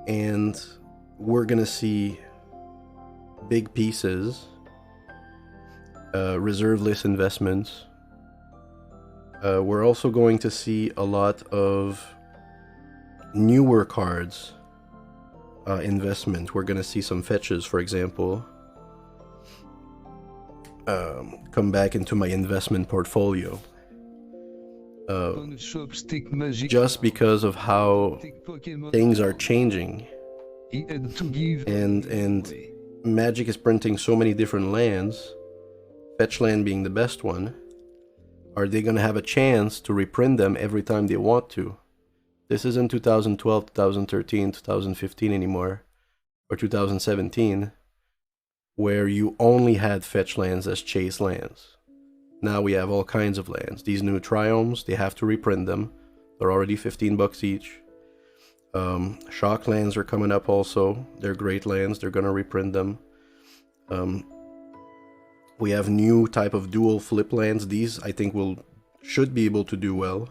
and we're gonna see big pieces, reserve list investments. We're also going to see a lot of newer cards investment. We're gonna see some fetches, for example, come back into my investment portfolio. Just because of how things are changing, and Magic is printing so many different lands, fetch land being the best one. Are they gonna have a chance to reprint them every time they want to? This isn't 2012, 2013, 2015 anymore, or 2017, where you only had fetch lands as chase lands. Now we have all kinds of lands. These new triomes, they have to reprint them. They're already 15 bucks each. Shock lands are coming up also. They're great lands. They're gonna reprint them. We have new type of dual flip lands. These I think should be able to do well.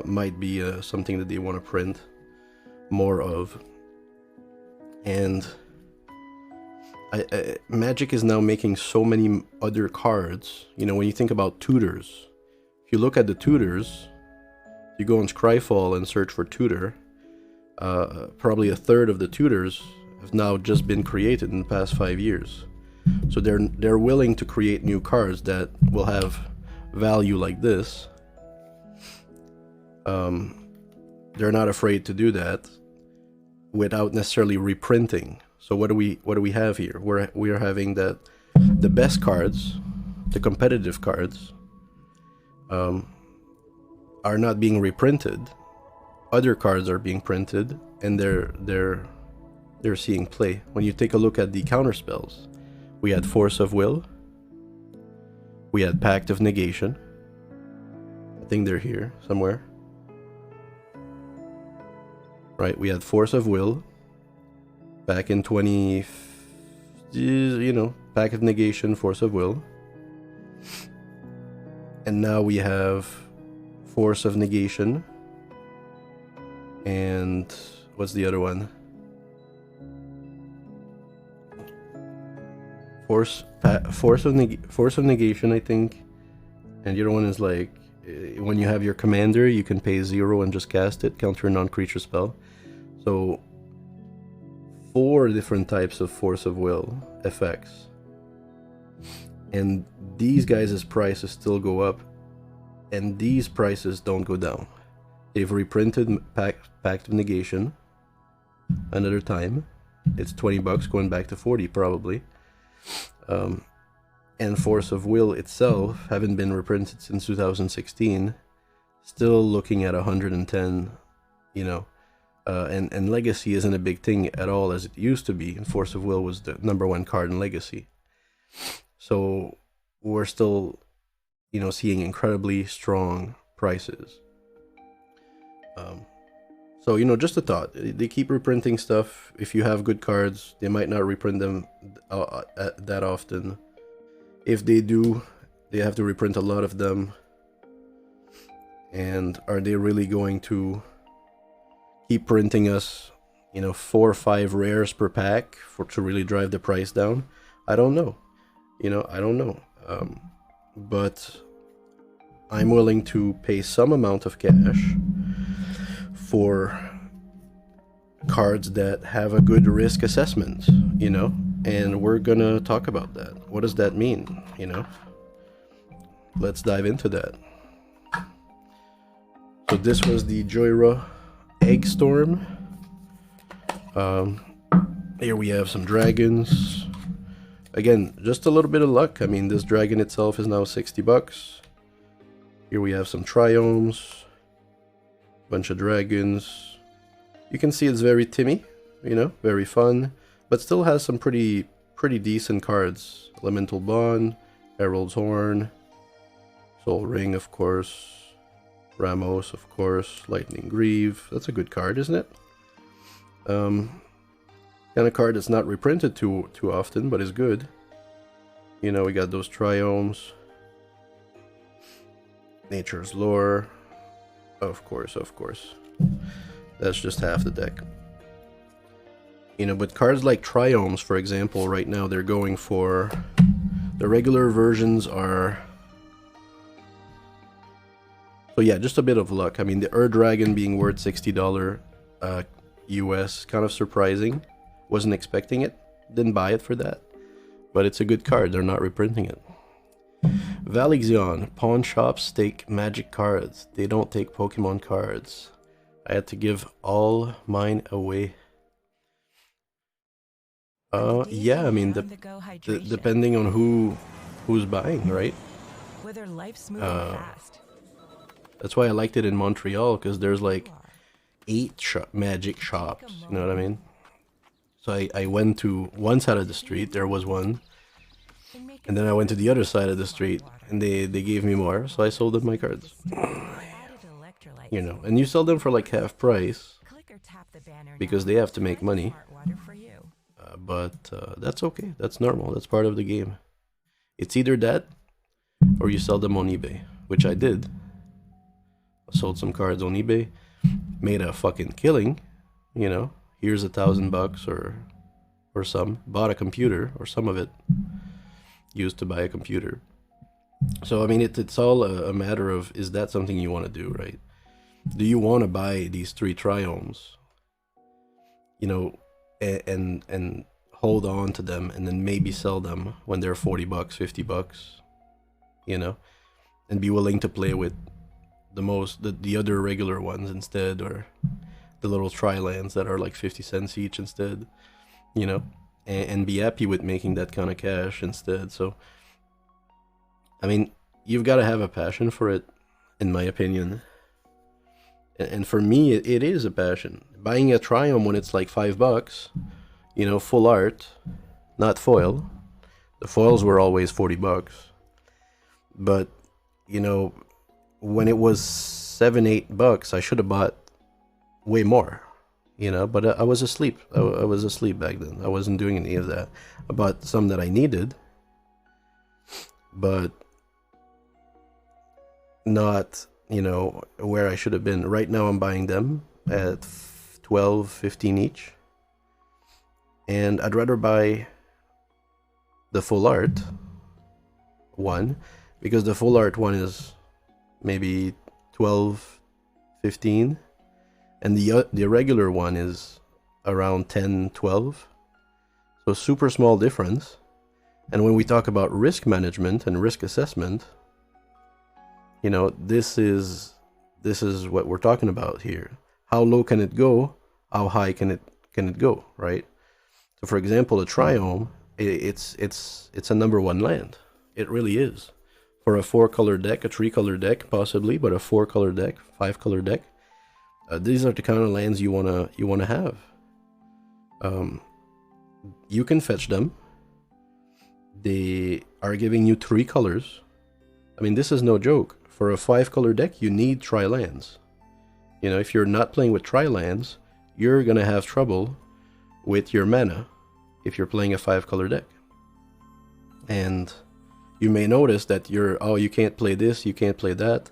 Might be something that they want to print more of. And Magic is now making so many other cards. You know, when you think about tutors, if you look at the tutors, you go on Scryfall and search for tutor, probably a third of the tutors have now just been created in the past 5 years. So they're willing to create new cards that will have value like this. They're not afraid to do that without necessarily reprinting. So what do we have here? We are having that the best cards, the competitive cards, are not being reprinted. Other cards are being printed, and they're seeing play. When you take a look at the counter spells, we had Force of Will, we had Pact of Negation. I think they're here somewhere. Right, we had Force of Will back in 20, you know, Pact of Negation, Force of Will. And now we have Force of Negation. And what's the other one? Force of Negation, I think. And the other one is like, when you have your commander, you can pay 0 and just cast it, counter a non-creature spell. So 4 different types of Force of Will effects. And these guys' prices still go up, and these prices don't go down. They've reprinted Pact of Negation another time. It's 20 bucks, going back to 40 probably. And Force of Will itself, haven't been reprinted since 2016, still looking at 110, you know. And Legacy isn't a big thing at all as it used to be. And Force of Will was the #1 card in Legacy. So we're still, you know, seeing incredibly strong prices. So, you know, just a thought. They keep reprinting stuff. If you have good cards, they might not reprint them that often. If they do, they have to reprint a lot of them. And are they really going to keep printing us, you know, 4 or 5 rares per pack to really drive the price down? I don't know. You know, I don't know. But I'm willing to pay some amount of cash for cards that have a good risk assessment, you know, and we're gonna talk about that. What does that mean, you know? Let's dive into that. So this was the Joyra Egg Storm. Here we have some dragons. Again, just a little bit of luck. I mean, this dragon itself is now 60 bucks. Here we have some triomes, bunch of dragons. You can see it's very Timmy, you know, very fun, but still has some pretty decent cards. Elemental Bond, Herald's Horn, Soul Ring, of course, Ramos, of course, Lightning Greave. That's a good card, isn't it? Kind of card that's not reprinted too often, but is good. You know, we got those triomes, Nature's Lore, of course. That's just half the deck. You know, but cards like Triomes, for example, right now they're going for... The regular versions are... So yeah, just a bit of luck. I mean, the Dragon being worth $60 US, kind of surprising. Wasn't expecting it. Didn't buy it for that. But it's a good card. They're not reprinting it. Valixion. Pawn shops take magic cards. They don't take Pokemon cards. I had to give all mine away. Yeah, I mean, depending on who's buying, right? That's why I liked it in Montreal, because there's like 8 magic shops, you know what I mean? So I went to one side of the street, there was one, and then I went to the other side of the street, and they gave me more, so I sold them my cards. You know, and you sell them for like half price, because they have to make money. But that's okay, that's normal, that's part of the game. It's either that, or you sell them on eBay, which I did. I sold some cards on eBay, made a fucking killing, you know. Here's $1,000 or some. Bought a computer, or some of it, used to buy a computer. So I mean, it's all a matter of, is that something you want to do, right? Do you want to buy these 3 Triomes, you know, and hold on to them, and then maybe sell them when they're $40, $50, you know, and be willing to play with the other regular ones instead, or the little tri-lands that are like 50 cents each instead, you know, and be happy with making that kind of cash instead. So I mean, you've got to have a passion for it, in my opinion. And for me, it is a passion. Buying a Triumph when it's like $5, you know, full art, not foil. The foils were always $40. But, you know, when it was $7, $8, I should have bought way more, you know, but I was asleep. I was asleep back then. I wasn't doing any of that. I bought some that I needed, but not, you know, where I should have been. Right now I'm buying them at 12, 15 each. And I'd rather buy the full art one, because the full art one is maybe 12, 15, and the regular one is around 10, 12. So super small difference. And when we talk about risk management and risk assessment, you know, this is what we're talking about here. How low can it go? How high can it go, right? So for example, a Triome, it's a #1 land. It really is. For a 4-color deck, a 3-color deck possibly, but a 4-color deck, 5-color deck, these are the kind of lands you wanna have. You can fetch them. They are giving you 3 colors. I mean, this is no joke. For a 5-color deck, you need tri-lands. You know, if you're not playing with tri-lands, you're gonna have trouble with your mana if you're playing a 5-color deck. And you may notice that you can't play this, you can't play that,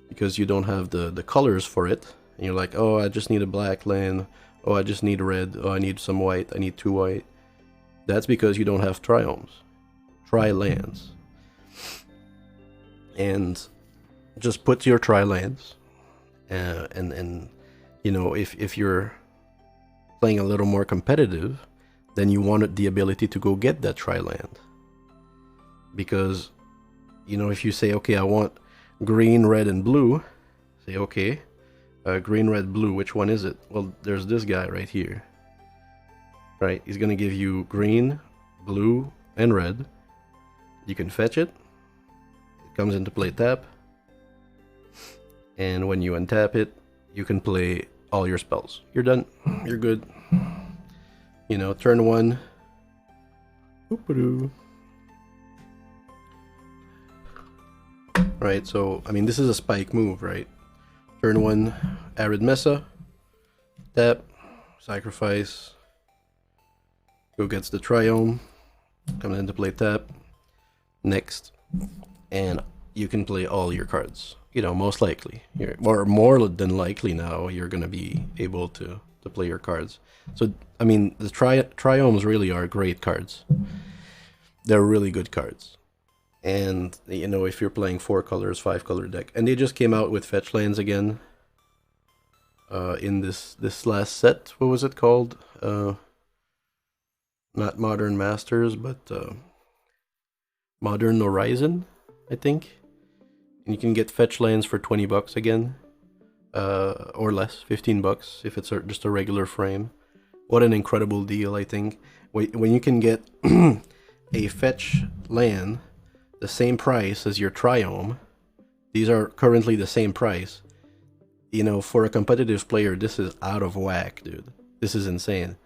because you don't have the colors for it. And you're like, oh, I just need a black land. Oh, I just need red. Oh, I need some white. I need 2 white. That's because you don't have Triomes. Tri-lands. And just put your tri-lands. And you know, if you're playing a little more competitive, then you want the ability to go get that tri-land. Because, you know, if you say, okay, I want green, red, and blue, say, okay, green, red, blue, which one is it? Well, there's this guy right here. Right, he's gonna give you green, blue, and red. You can fetch it. It comes into play tap. And when you untap it, you can play all your spells. You're done. You're good. You know, turn 1. Oop-a-doo. Right, so, I mean, this is a spike move, right? Turn 1, Arid Mesa. Tap. Sacrifice. Go gets the Triome. Comes into play tap. Next. And you can play all your cards. You know, most likely. Or more than likely now, you're going to be able to to play your cards. So, I mean, the Triomes really are great cards. They're really good cards. And, you know, if you're playing 4 colors, 5 color deck. And they just came out with fetch lands again. In this last set. What was it called? Not Modern Masters, but Modern Horizon, I think. And you can get fetch lands for 20 bucks again. Or less, 15 bucks if it's just a regular frame. What an incredible deal, I think. When you can get a fetch land the same price as your Triome, these are currently the same price. You know, for a competitive player, this is out of whack, dude. This is insane.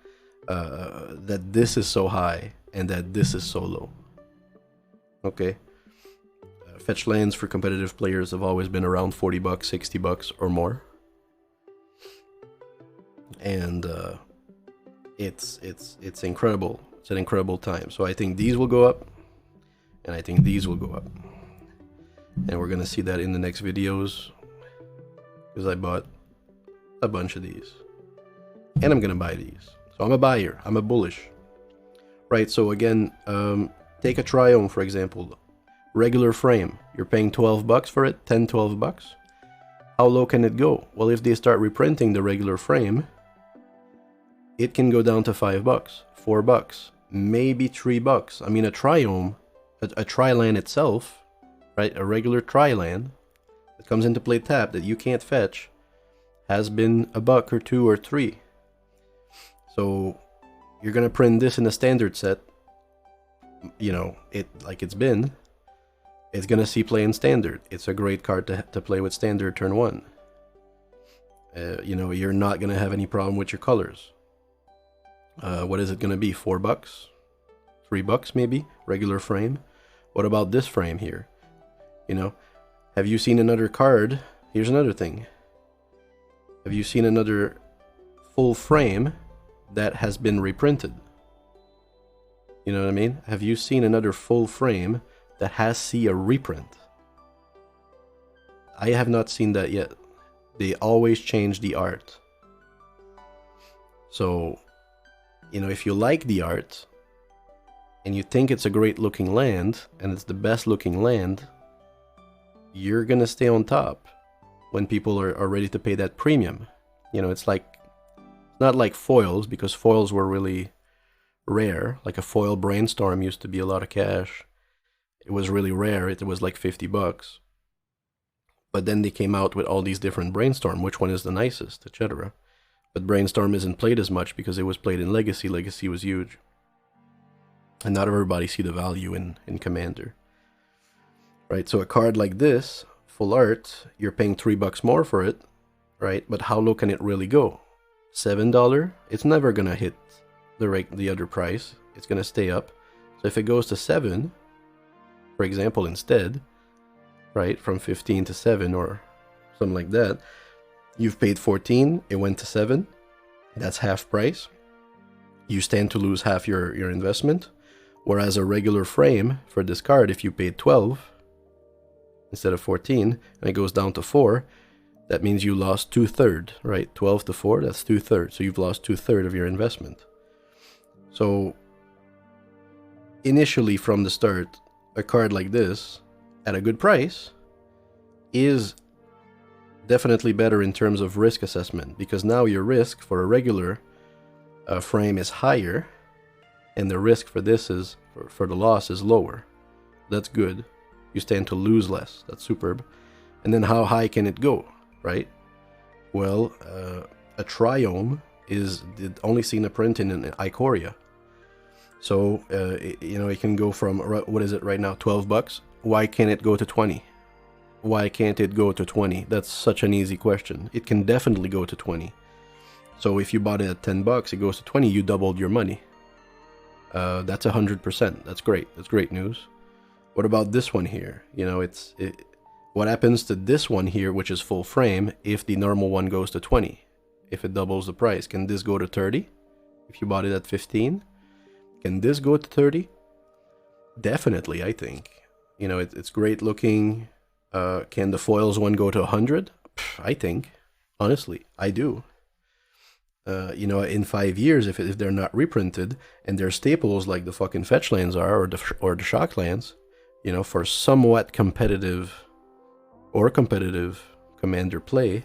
That this is so high and that this is so low. Okay. Fetch lands for competitive players have always been around 40 bucks, 60 bucks or more. And it's incredible. It's an incredible time. So I think these will go up and I think these will go up. And we're going to see that in the next videos. Because I bought a bunch of these. And I'm going to buy these. So I'm a buyer. I'm a bullish. Right, so again, take a Triome, for example. Regular frame. You're paying 12 bucks for it. 10, 12 bucks. How low can it go? Well, if they start reprinting the regular frame, it can go down to 5 bucks. 4 bucks. Maybe 3 bucks. I mean, a Triome, a Tri-land itself, right? A regular Tri-land that comes into play tapped that you can't fetch has been a buck or 2 or 3. So you're gonna print this in a standard set, you know, it's been. It's gonna see play in standard. It's a great card to play with standard turn 1. You know, you're not gonna have any problem with your colors. What is it gonna be? 4 bucks? 3 bucks maybe? Regular frame. What about this frame here? You know, have you seen another card? Here's another thing. Have you seen another full frame that has been reprinted? You know what I mean? Have you seen another full frame that has seen a reprint? I have not seen that yet. They always change the art. So, you know, if you like the art and you think it's a great looking land and it's the best looking land, you're gonna stay on top when people are ready to pay that premium. You know, it's not like foils, because foils were really rare. Like a foil brainstorm used to be a lot of cash. It was really rare. It was like 50 bucks. But then they came out with all these different brainstorm, which one is the nicest, etc. But brainstorm isn't played as much because it was played in Legacy. Legacy was huge. And not everybody see the value in Commander. Right, so a card like this, full art, you're paying 3 bucks more for it, right? But how low can it really go? $7? It's never gonna hit the other price. It's gonna stay up. So if it goes to 7, for example, instead, right, from 15 to 7 or something like that, you've paid 14, it went to 7. That's half price. You stand to lose half your investment. Whereas a regular frame for this card, if you paid 12 instead of 14, and it goes down to 4, that means you lost 2/3, right? 12 to 4, that's 2/3. So you've lost 2/3 of your investment. So initially from the start, a card like this at a good price is definitely better in terms of risk assessment, because now your risk for a regular frame is higher, and the risk for this is for the loss is lower. That's good. You stand to lose less. That's superb. And then how high can it go, right? Well, a Triome is only seen a print in Ikoria. So, you know, it can go from, what is it right now, 12 bucks? Why can't it go to 20? Why can't it go to 20? That's such an easy question. It can definitely go to 20. So if you bought it at 10 bucks, it goes to 20, you doubled your money. That's 100%. That's great. That's great news. What about this one here? You know, what happens to this one here, which is full frame, if the normal one goes to 20? If it doubles the price, can this go to 30? If you bought it at 15? Can this go to 30? Definitely, I think. You know, it's great looking. Can the foils one go to 100? I think. Honestly, I do. You know, in 5 years, if they're not reprinted and they're staples like the fucking fetch lands are, or the shock lands, you know, for somewhat competitive commander play,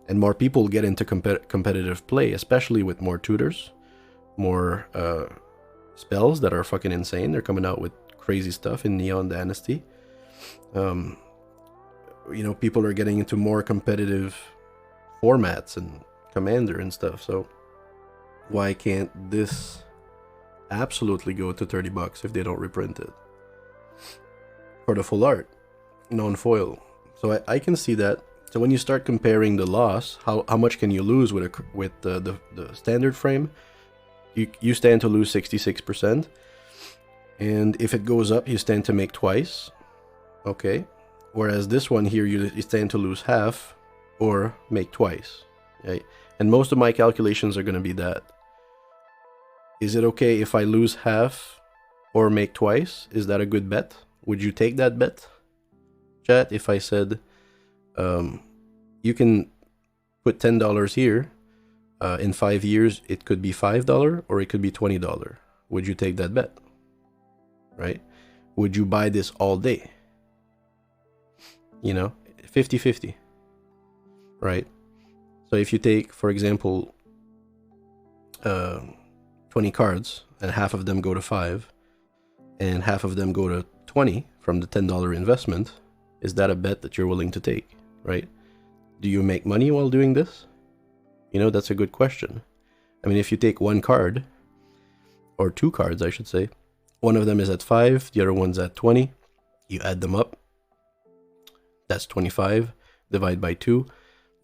and more people get into competitive play, especially with more tutors, more spells that are fucking insane. They're coming out with crazy stuff in Neon Dynasty. You know, people are getting into more competitive formats and commander and stuff. So why can't this absolutely go to $30 if they don't reprint it for the full art, non-foil? So I can see that. So when you start comparing the loss, how much can you lose with the standard frame? You stand to lose 66%, and if it goes up, you stand to make twice. Okay, whereas this one here, you stand to lose half or make twice. Right? And most of my calculations are going to be that. Is it okay if I lose half or make twice? Is that a good bet? Would you take that bet, chat? If I said, you can put $10 here, in 5 years, it could be $5 or it could be $20. Would you take that bet? Right? Would you buy this all day? You know, 50-50. Right? So if you take, for example, 20 cards and half of them go to 5 and half of them go to 20 from the $10 investment, is that a bet that you're willing to take? Right? Do you make money while doing this? You know, that's a good question. I mean, if you take one card, or two cards, I should say, one of them is at 5, the other one's at 20, you add them up, that's 25, divide by 2,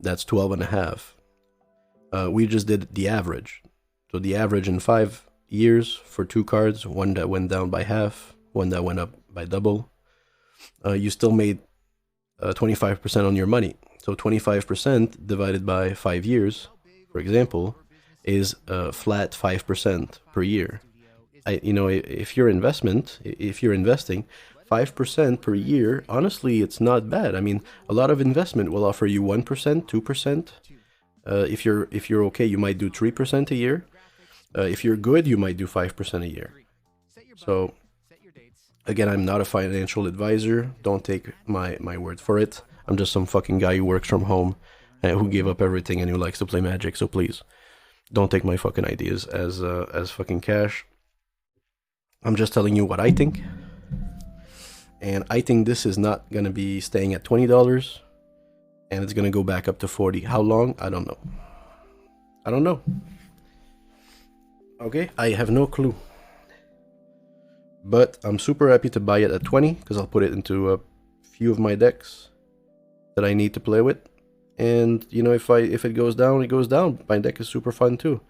that's 12.5. We just did the average. So the average in 5 years for two cards, one that went down by half, one that went up by double, you still made 25% on your money. So 25% divided by 5 years, for example, is flat 5% per year. You know, if you're investing 5% per year, honestly, it's not bad. I mean, a lot of investment will offer you 1%, 2%. If you're okay, you might do 3% a year. If you're good, you might do 5% a year. So, again, I'm not a financial advisor. Don't take my word for it. I'm just some fucking guy who works from home and who gave up everything and who likes to play Magic. So please, don't take my fucking ideas as fucking cash. I'm just telling you what I think. And I think this is not going to be staying at $20. And it's going to go back up to 40. How long? I don't know. I don't know. Okay, I have no clue. But I'm super happy to buy it at 20 because I'll put it into a few of my decks that I need to play with. And you know, if it goes down, it goes down. My deck is super fun too.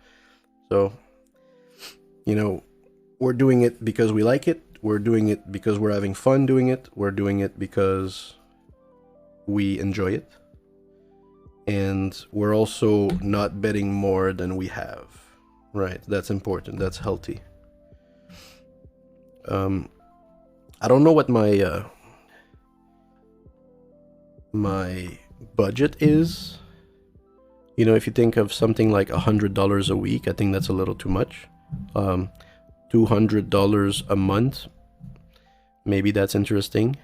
So, you know, we're doing it because we like it. We're doing it because we're having fun doing it. We're doing it because we enjoy it. And we're also not betting more than we have. Right, that's important. That's healthy. I don't know what my my budget is. You know, if you think of something like $100 a week, I think that's a little too much. $200 a month, maybe that's interesting.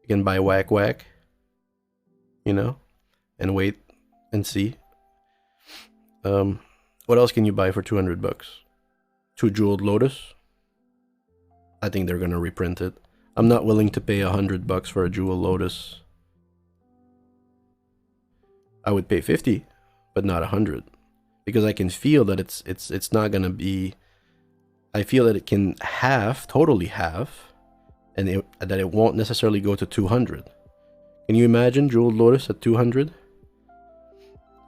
You can buy whack, you know, and wait and see. What else can you buy for $200? 2 Jeweled Lotus. I think they're gonna reprint it. I'm not willing to pay $100 for a Jeweled Lotus. I would pay 50, but not 100, because I can feel that it's not gonna be. I feel that it can totally half, and that it won't necessarily go to 200. Can you imagine Jeweled Lotus at 200?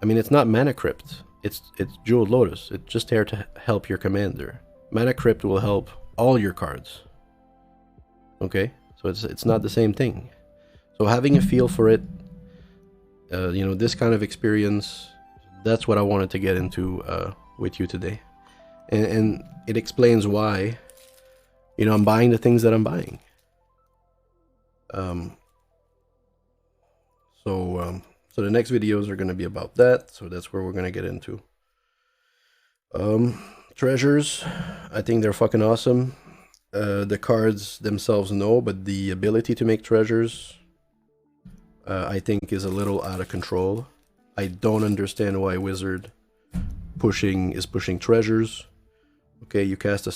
I mean, it's not Mana Crypt. It's Jeweled Lotus. It's just there to help your commander. Mana Crypt will help all your cards. Okay, so it's not the same thing. So having a feel for it, you know, this kind of experience, that's what I wanted to get into with you today, and it explains why, you know, I'm buying the things that I'm buying. So the next videos are going to be about that. So that's where we're going to get into. Treasures, I think they're fucking awesome. The cards themselves, no, but the ability to make treasures, I think is a little out of control. I don't understand why Wizard is pushing treasures. Okay, you cast a